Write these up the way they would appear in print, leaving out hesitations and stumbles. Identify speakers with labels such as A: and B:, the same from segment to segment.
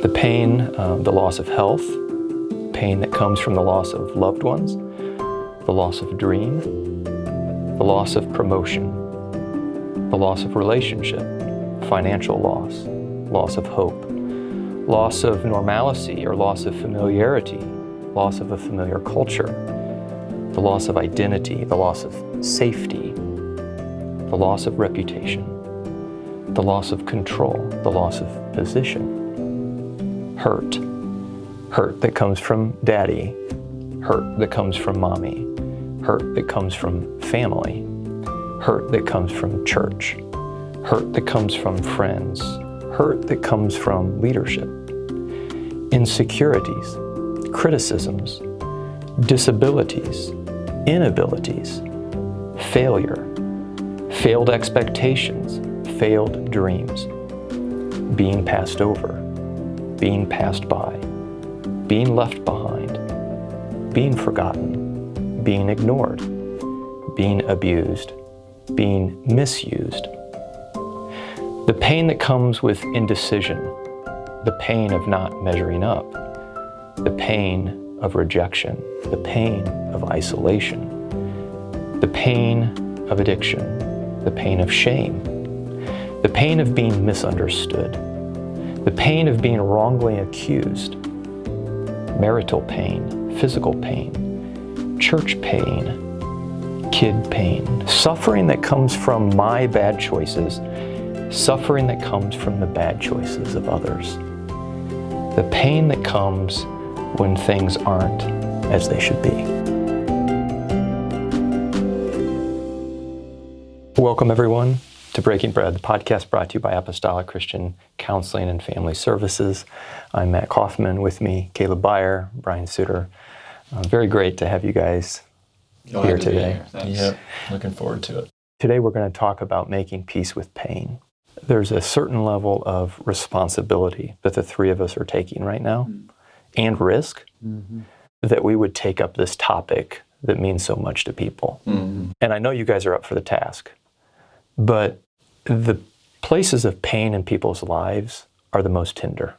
A: The pain, the loss of health, pain that comes from the loss of loved ones, the loss of a dream, the loss of promotion, the loss of relationship, financial loss, loss of hope, loss of normalcy or loss of familiarity, loss of a familiar culture, the loss of identity, the loss of safety, the loss of reputation, the loss of control, the loss of position, hurt that comes from daddy, hurt that comes from mommy, hurt that comes from family, hurt that comes from church, hurt that comes from friends, hurt that comes from leadership, insecurities, criticisms, disabilities, inabilities, failure, failed expectations, failed dreams, being passed over, being passed by, being left behind, being forgotten, being ignored, being abused, being misused. The pain that comes with indecision, the pain of not measuring up, the pain of rejection, the pain of isolation, the pain of addiction, the pain of shame, the pain of being misunderstood, the pain of being wrongly accused, marital pain, physical pain, church pain, kid pain, suffering that comes from my bad choices, suffering that comes from the bad choices of others, the pain that comes when things aren't as they should be. Welcome everyone to Breaking Bread, the podcast brought to you by Apostolic Christian Counseling and Family Services. I'm Matt Kaufman. With me, Kaleb Beyer, Brian Sutter. Very great to have you guys here today.
B: Thanks. Yep, looking forward to it.
A: Today we're going to talk about making peace with pain. There's a certain level of responsibility that the three of us are taking right now, and risk, that we would take up this topic that means so much to people. And I know you guys are up for the task, but the places of pain in people's lives are the most tender.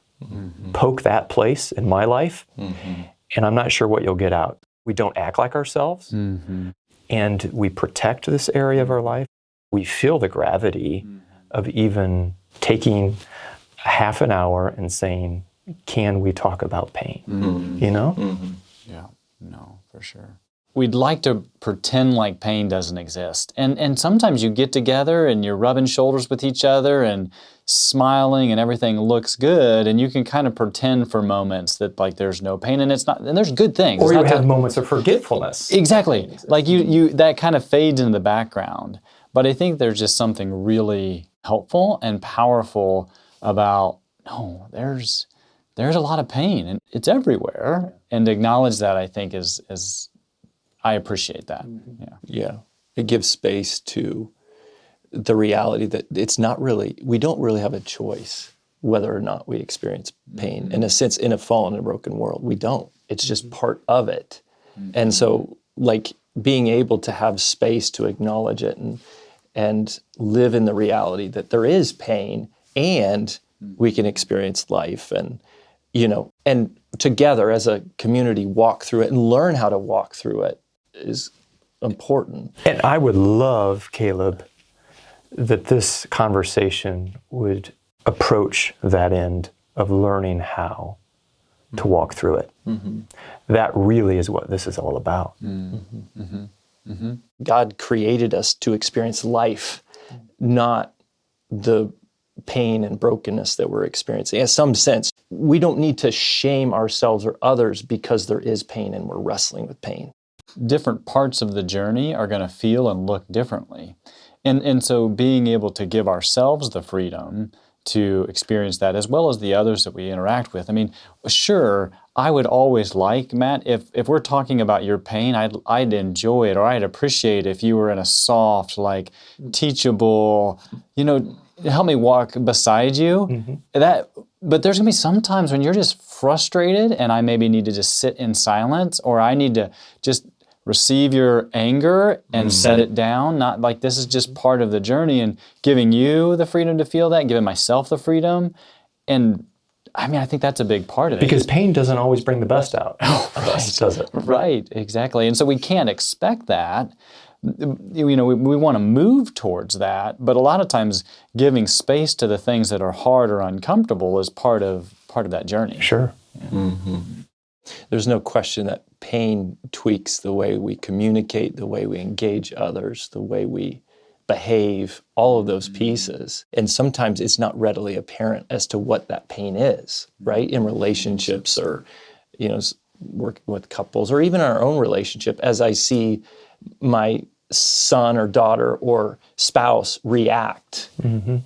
A: Poke that place in my life, and I'm not sure what you'll get out. We don't act like ourselves, and we protect this area of our life. We feel the gravity of even taking half an hour and saying, can we talk about pain? You know?
B: Yeah, no, for sure. We'd like to pretend like pain doesn't exist. And sometimes you get together and you're rubbing shoulders with each other and smiling and everything looks good, and you can kind of pretend for moments that like there's no pain, and it's not, and there's good things.
A: Or you have moments of forgetfulness.
B: Exactly. Like you that kind of fades into the background. But I think there's just something really helpful and powerful about, no, there's a lot of pain and it's everywhere. And to acknowledge that, I think is I appreciate that.
C: Yeah. It gives space to the reality that we don't really have a choice whether or not we experience pain. In a sense, in a fallen and broken world, we don't. It's just part of it. And so, like, being able to have space to acknowledge it and live in the reality that there is pain and we can experience life and together as a community walk through it and learn how to walk through it is important.
A: And I would love, Kaleb, that this conversation would approach that end of learning how to walk through it. That really is what this is all about.
C: God created us to experience life, not the pain and brokenness that we're experiencing. In some sense, we don't need to shame ourselves or others because there is pain and we're wrestling with pain.
B: Different parts of the journey are going to feel and look differently. And so being able to give ourselves the freedom to experience that as well as the others that we interact with. I mean, sure, I would always like, Matt, if we're talking about your pain, I'd enjoy it, or I'd appreciate if you were in a soft, like, teachable, help me walk beside you. But there's going to be some times when you're just frustrated and I maybe need to just sit in silence, or I need to just receive your anger and set it down. Not like this is just part of the journey, and giving you the freedom to feel that, giving myself the freedom. And I mean, I think that's a big part of it.
A: Because pain doesn't always bring the best out of us, does it?
B: Right, exactly. And so we can't expect that. We want to move towards that, but a lot of times giving space to the things that are hard or uncomfortable is part of that journey.
A: Sure.
C: There's no question that pain tweaks the way we communicate, the way we engage others, the way we behave, all of those pieces. And sometimes it's not readily apparent as to what that pain is, right? In relationships or, working with couples or even our own relationship, as I see my son or daughter or spouse react,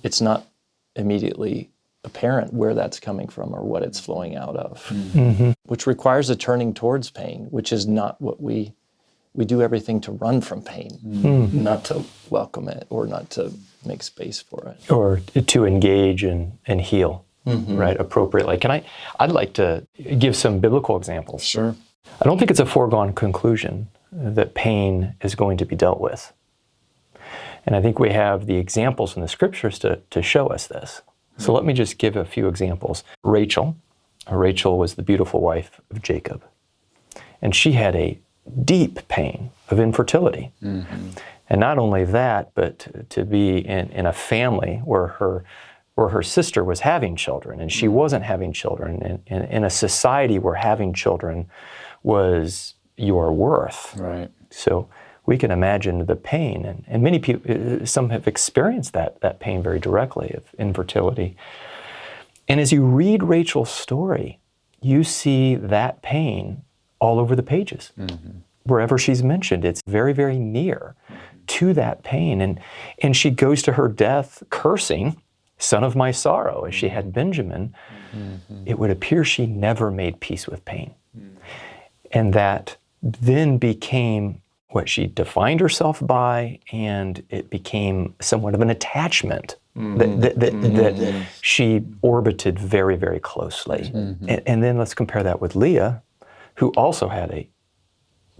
C: it's not immediately apparent where that's coming from or what it's flowing out of, which requires a turning towards pain, which is not what we do everything to run from pain, not to welcome it or not to make space for it.
A: Or to engage and heal, right, appropriately. I'd like to give some biblical examples.
B: Sure.
A: I don't think it's a foregone conclusion that pain is going to be dealt with. And I think we have the examples in the scriptures to show us this. So let me just give a few examples. Rachel was the beautiful wife of Jacob. And she had a deep pain of infertility. And not only that, but to be in a family where her sister was having children and she wasn't having children, and in a society where having children was your worth.
B: Right.
A: So we can imagine the pain, and many people, some have experienced that pain very directly of infertility. And as you read Rachel's story, you see that pain all over the pages. Wherever she's mentioned, it's very, very near to that pain. And she goes to her death cursing, son of my sorrow, as she had Benjamin. It would appear she never made peace with pain. And that then became what she defined herself by, and it became somewhat of an attachment that she orbited very, very closely. And then let's compare that with Leah, who also had a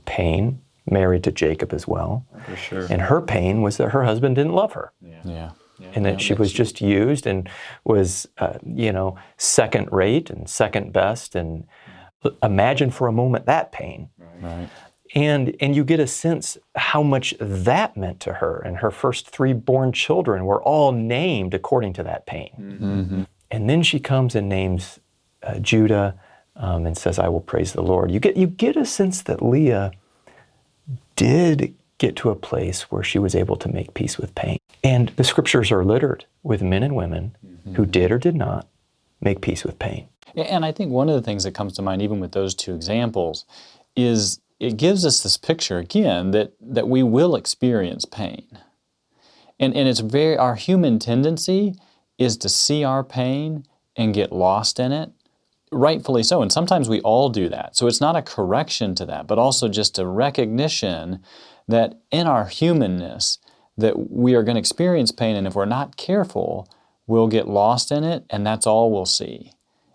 A: pain, married to Jacob as well.
C: For sure.
A: And her pain was that her husband didn't love her.
B: Yeah.
A: And that she was just used and was, second rate and second best. And imagine for a moment that pain.
B: Right.
A: And you get a sense how much that meant to her. And her first 3 born children were all named according to that pain. And then she comes and names Judah and says, I will praise the Lord. You get a sense that Leah did get to a place where she was able to make peace with pain. And the scriptures are littered with men and women who did or did not make peace with pain.
B: And I think one of the things that comes to mind, even with those 2 examples, is it gives us this picture, again, that we will experience pain. And it's our human tendency is to see our pain and get lost in it, rightfully so. And sometimes we all do that. So it's not a correction to that, but also just a recognition that in our humanness, that we are going to experience pain, and if we're not careful, we'll get lost in it, and that's all we'll see.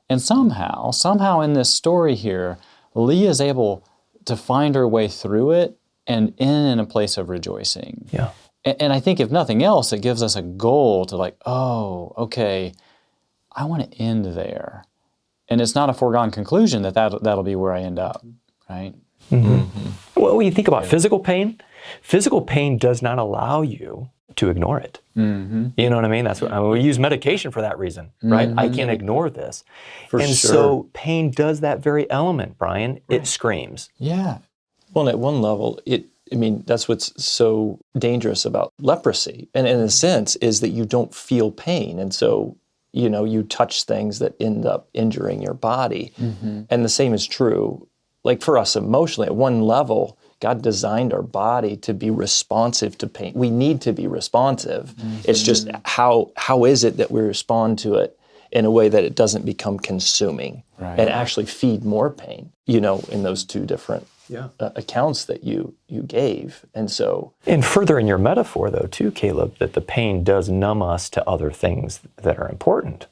B: And somehow in this story here, Leah is able to find her way through it and in a place of rejoicing.
A: Yeah.
B: And I think if nothing else, it gives us a goal to okay, I want to end there. And it's not a foregone conclusion that'll be where I end up, right?
A: Well, when you think about physical pain does not allow you to ignore it. You know what I mean? That's what we use medication for that reason, right? I can't ignore this.
C: For
A: and
C: sure.
A: So pain does that very element, Brian. Right. It screams.
B: Yeah.
C: Well, at one level, that's what's so dangerous about leprosy. And in a sense is that you don't feel pain. And so, you touch things that end up injuring your body. And the same is true, like for us emotionally. At one level, God designed our body to be responsive to pain. We need to be responsive. It's just how is it that we respond to it in a way that it doesn't become consuming and actually feed more pain, in those 2 different accounts that you gave. And further in your metaphor, though, too, Caleb, that the pain does numb us to other things that are important.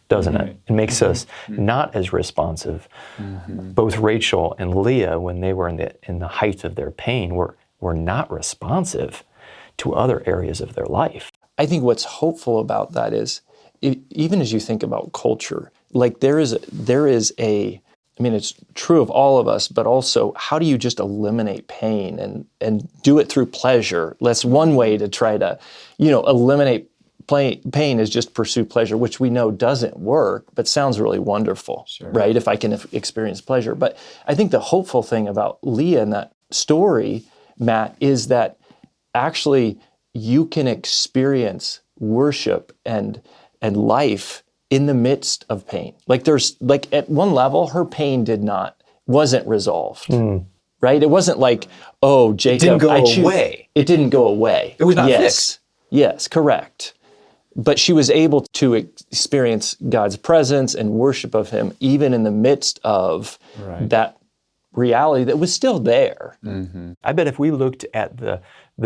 C: Doesn't it? It makes us not as responsive. Both Rachel and Leah, when they were in the height of their pain, were not responsive to other areas of their life. I think what's hopeful about that is, even as you think about culture, Like there is a, I mean, it's true of all of us, but also how do you just eliminate pain and do it through pleasure? That's one way to try to, eliminate pain is just pursue pleasure, which we know doesn't work, but sounds really wonderful, right? If I can experience pleasure. But I think the hopeful thing about Leah in that story, Matt, is that actually you can experience worship and life in the midst of pain. Like at one level, her pain wasn't resolved, right? It wasn't like, oh, Jacob,
A: It didn't go away.
C: It didn't go away.
A: It was not fixed.
C: Yes, correct. But she was able to experience God's presence and worship of him even in the midst of that reality that was still there.
B: Mm-hmm.
A: I bet if we looked at the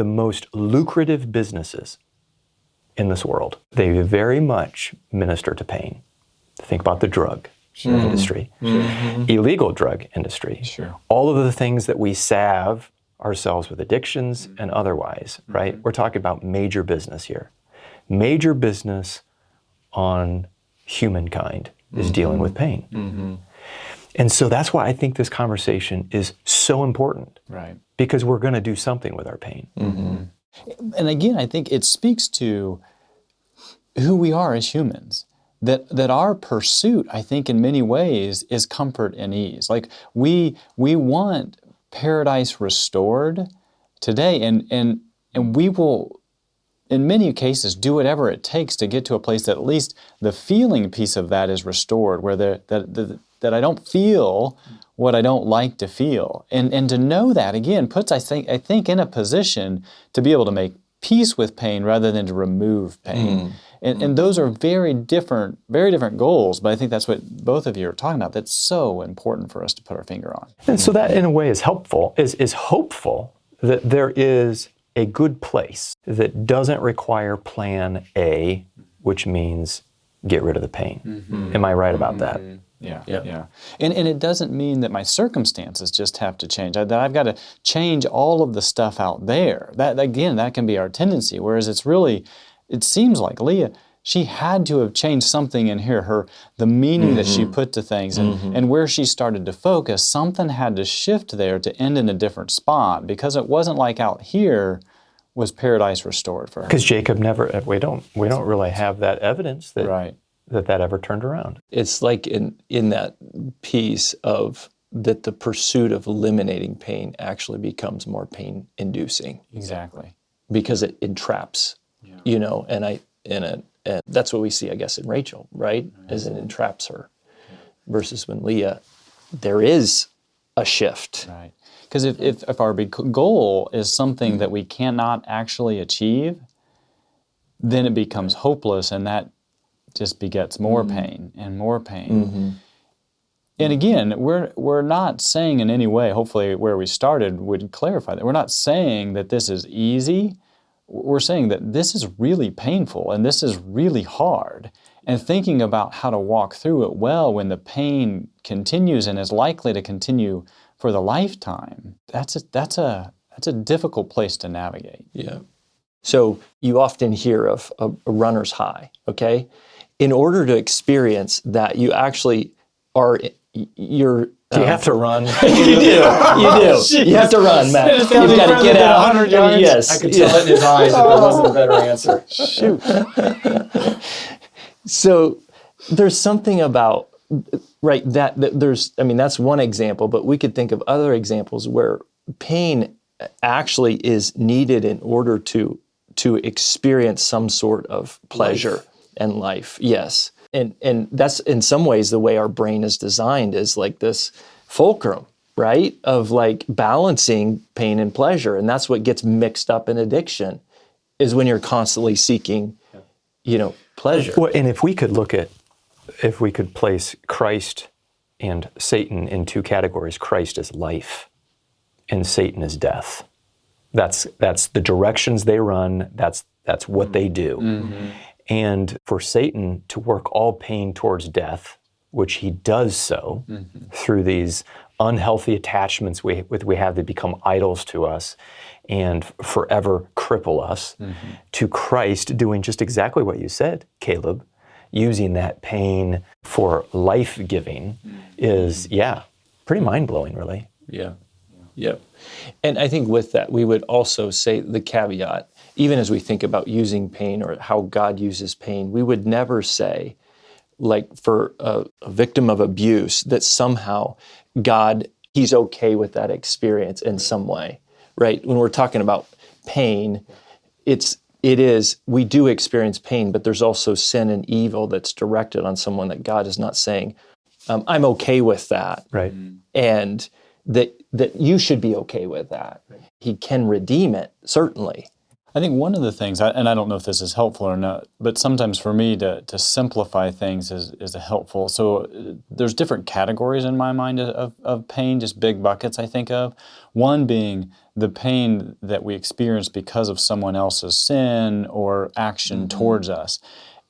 A: most lucrative businesses in this world, they very much minister to pain. Think about the drug industry, illegal drug industry, all of the things that we salve ourselves with addictions and otherwise, right? We're talking about major business here. Major business on humankind is dealing with pain. And so that's why I think this conversation is so important.
B: Right.
A: Because we're going to do something with our pain.
B: And again, I think it speaks to who we are as humans. That our pursuit, I think, in many ways, is comfort and ease. Like we want paradise restored today, and we will, in many cases, do whatever it takes to get to a place that at least the feeling piece of that is restored, where that I don't feel what I don't like to feel. And to know that, again, puts, I think, in a position to be able to make peace with pain rather than to remove pain. And those are very different goals, but I think that's what both of you are talking about. That's so important for us to put our finger on.
A: And so that, in a way, is helpful, is hopeful that there is a good place that doesn't require plan A, which means get rid of the pain. Am I right about that?
B: Yeah. And it doesn't mean that my circumstances just have to change, that I've got to change all of the stuff out there. That, again, that can be our tendency, whereas it seems like Leah, she had to have changed something in here, the meaning that she put to things and where she started to focus, something had to shift there to end in a different spot, because it wasn't like out here was paradise restored for her.
A: Because Jacob never, we don't really have that evidence that that ever turned around.
C: It's like in that piece of that the pursuit of eliminating pain actually becomes more pain-inducing.
B: Exactly.
C: Because it entraps, and that's what we see, I guess, in Rachel, right? As it entraps her. Versus when Leah, there is a shift.
B: Right. Because if our big goal is something that we cannot actually achieve, then it becomes hopeless, and that just begets more pain and more pain. And again, we're not saying in any way, hopefully where we started would clarify that, we're not saying that this is easy. We're saying that this is really painful and this is really hard. And thinking about how to walk through it well when the pain continues and is likely to continue for the lifetime, that's a difficult place to navigate.
C: Yeah. So you often hear of a runner's high, okay? In order to experience that, you actually are, you're...
A: Do you have to run?
C: You do. You have to run, Matt. You've got to get out.
B: 100 yards.
C: Yes.
A: I could tell it in his eyes that there wasn't a better answer.
B: Shoot.
C: So there's something about, right, that's one example, but we could think of other examples where pain actually is needed in order to experience some sort of pleasure and life. Yes. And that's in some ways the way our brain is designed, is like this fulcrum, right? Of like balancing pain and pleasure. And that's what gets mixed up in addiction, is when you're constantly seeking, pleasure.
A: Well, and if we could place Christ and Satan in two categories, Christ is life and Satan is death. That's the directions they run. That's what they do. And for Satan to work all pain towards death, which he does so through these unhealthy attachments we have that become idols to us and forever cripple us, to Christ doing just exactly what you said, Caleb, using that pain for life-giving is, pretty mind-blowing, really.
C: Yeah. Yep. And I think with that, we would also say the caveat, even as we think about using pain or how God uses pain, we would never say, like for a victim of abuse, that somehow God, he's okay with that experience in some way, right? When we're talking about pain, we do experience pain, but there's also sin and evil that's directed on someone that God is not saying, I'm okay with that.
A: Right.
C: And that you should be okay with that. He can redeem it, certainly.
B: I think one of the things, and I don't know if this is helpful or not, but sometimes for me to simplify things is helpful. So there's different categories in my mind of pain, just big buckets I think of. One being the pain that we experience because of someone else's sin or action towards us.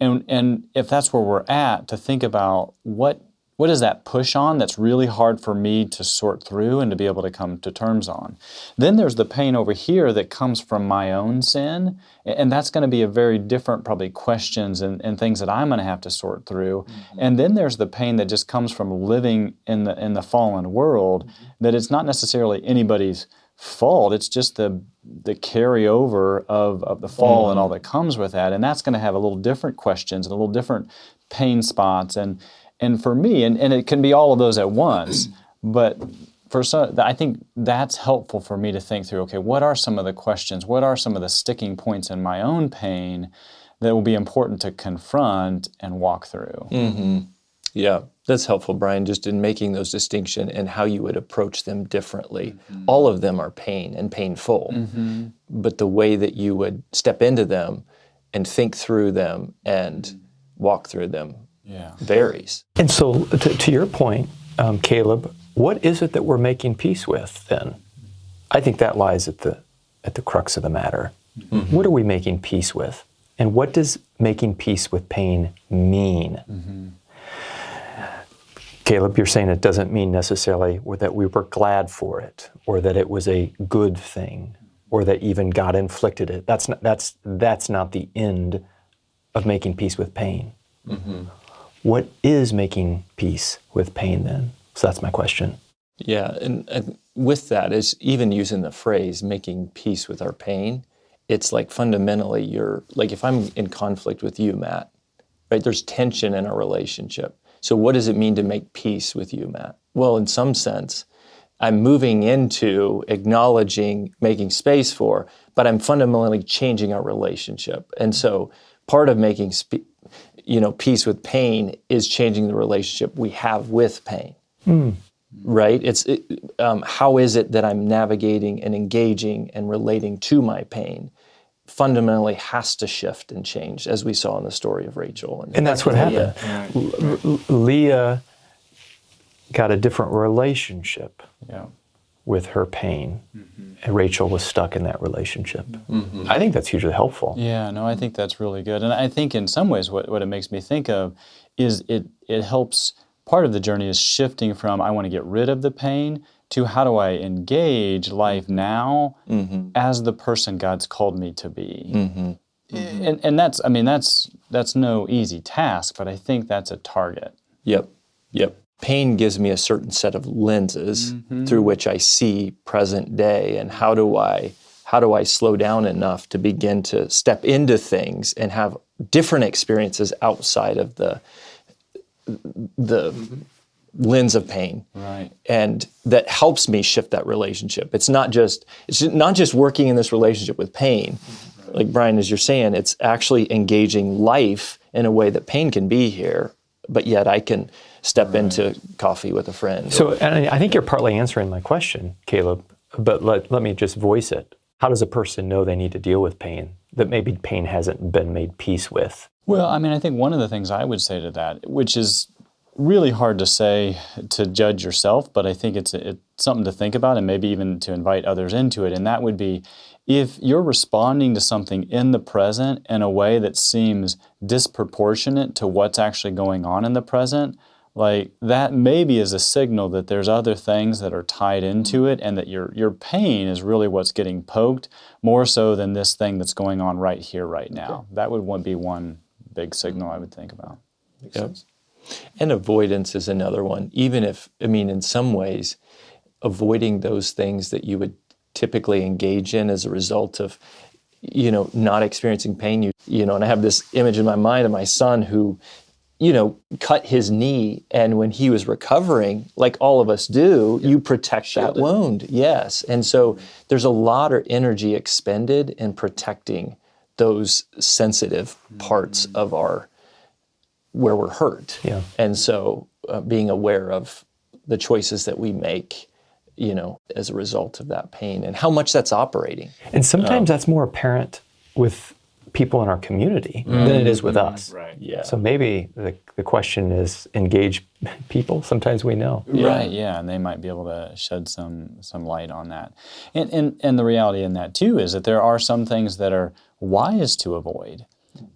B: And if that's where we're at, to think about what does that push on that's really hard for me to sort through and to be able to come to terms on. Then there's the pain over here that comes from my own sin, and that's going to be a very different probably questions and things that I'm going to have to sort through. And then there's the pain that just comes from living in the fallen world, that it's not necessarily anybody's fault, it's just the carryover of the fall and all that comes with that, and that's going to have a little different questions and a little different pain spots. And for me, and it can be all of those at once, but for some, I think that's helpful for me to think through, okay, what are some of the questions, what are some of the sticking points in my own pain that will be important to confront and walk through?
C: Mm-hmm. Yeah, that's helpful, Brian, just in making those distinctions and how you would approach them differently. All of them are pain and painful, but the way that you would step into them and think through them and walk through them varies.
A: And so, to your point, Kaleb, what is it that we're making peace with then? I think that lies at the crux of the matter. What are we making peace with? And what does making peace with pain mean? Kaleb, you're saying it doesn't mean necessarily that we were glad for it, or that it was a good thing, or that even God inflicted it. That's not the end of making peace with pain. What is making peace with pain then? So that's my question.
C: Yeah, and with that is even using the phrase making peace with our pain, it's like fundamentally like if I'm in conflict with you, Matt, right, there's tension in our relationship. So what does it mean to make peace with you, Matt? Well, in some sense, I'm moving into acknowledging, making space for, but I'm fundamentally changing our relationship. And so part of making peace with pain is changing the relationship we have with pain, right? How is it that I'm navigating and engaging and relating to my pain fundamentally has to shift and change, as we saw in the story of Rachel.
A: And that's what happened. Leah got a different relationship with her pain, and Rachel was stuck in that relationship. I think that's hugely helpful.
B: Yeah, no, I think that's really good. And I think in some ways what it makes me think of is it helps, part of the journey is shifting from I want to get rid of the pain to how do I engage life now as the person God's called me to be. And that's no easy task, but I think that's a target.
C: Yep. Pain gives me a certain set of lenses through which I see present day, and how do I slow down enough to begin to step into things and have different experiences outside of the lens of pain,
B: right?
C: And that helps me shift that relationship. It's not just working in this relationship with pain, like Brian, as you're saying. It's actually engaging life in a way that pain can be here, but yet I can step into coffee with a friend.
A: So, and I think you're partly answering my question, Kaleb, but let me just voice it. How does a person know they need to deal with pain that maybe pain hasn't been made peace with?
B: Well, I think one of the things I would say to that, which is really hard to say to judge yourself, but I think it's something to think about and maybe even to invite others into it, and that would be if you're responding to something in the present in a way that seems disproportionate to what's actually going on in the present, like that maybe is a signal that there's other things that are tied into it, and that your pain is really what's getting poked more so than this thing that's going on right here, right now. That would be one big signal I would think about. Makes
C: Yep.
B: sense.
C: And avoidance is another one. Even if, I mean, in some ways, avoiding those things that you would typically engage in as a result of, not experiencing pain. And I have this image in my mind of my son who, cut his knee, and when he was recovering, like all of us do, you protect that wound. Yes. And so there's a lot of energy expended in protecting those sensitive parts of where we're hurt.
A: Yeah.
C: And so being aware of the choices that we make, as a result of that pain and how much that's operating.
A: And sometimes that's more apparent with people in our community than it is with us.
B: Right.
C: Yeah.
A: So maybe the question is engage people. Sometimes we know.
B: Right, yeah, and they might be able to shed some light on that. And the reality in that too is that there are some things that are wise to avoid,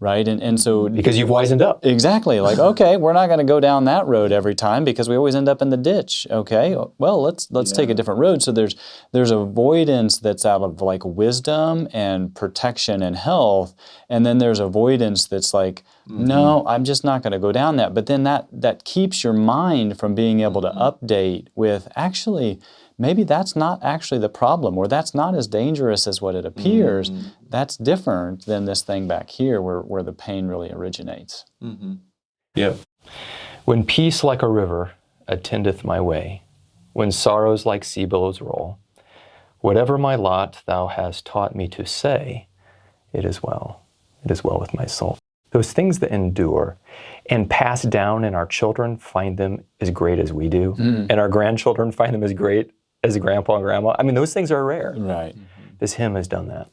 B: right? And so
A: Because you've wisened up.
B: exactly, like, okay, we're not going to go down that road every time because we always end up in the ditch. Okay, well, let's take a different road. So there's avoidance that's out of like wisdom and protection and health, and then there's avoidance that's like, no, I'm just not going to go down that. But then that keeps your mind from being able to update with, actually, maybe that's not actually the problem, or that's not as dangerous as what it appears. That's different than this thing back here where the pain really originates.
C: Yep.
A: When peace like a river attendeth my way, when sorrows like sea billows roll, whatever my lot thou hast taught me to say, it is well with my soul. Those things that endure and pass down, and our children find them as great as we do, and our grandchildren find them as great as grandpa and grandma. I mean, those things are rare.
B: Right.
A: This hymn has done that.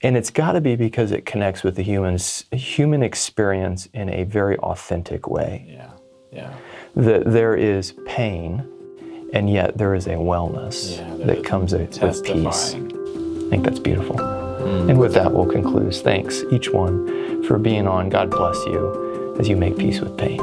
A: And it's got to be because it connects with the human experience in a very authentic way.
B: Yeah.
A: That there is pain, and yet there is a wellness that comes with peace. I think that's beautiful. And with that, we'll conclude. Thanks, each one, for being on. God bless you as you make peace with pain.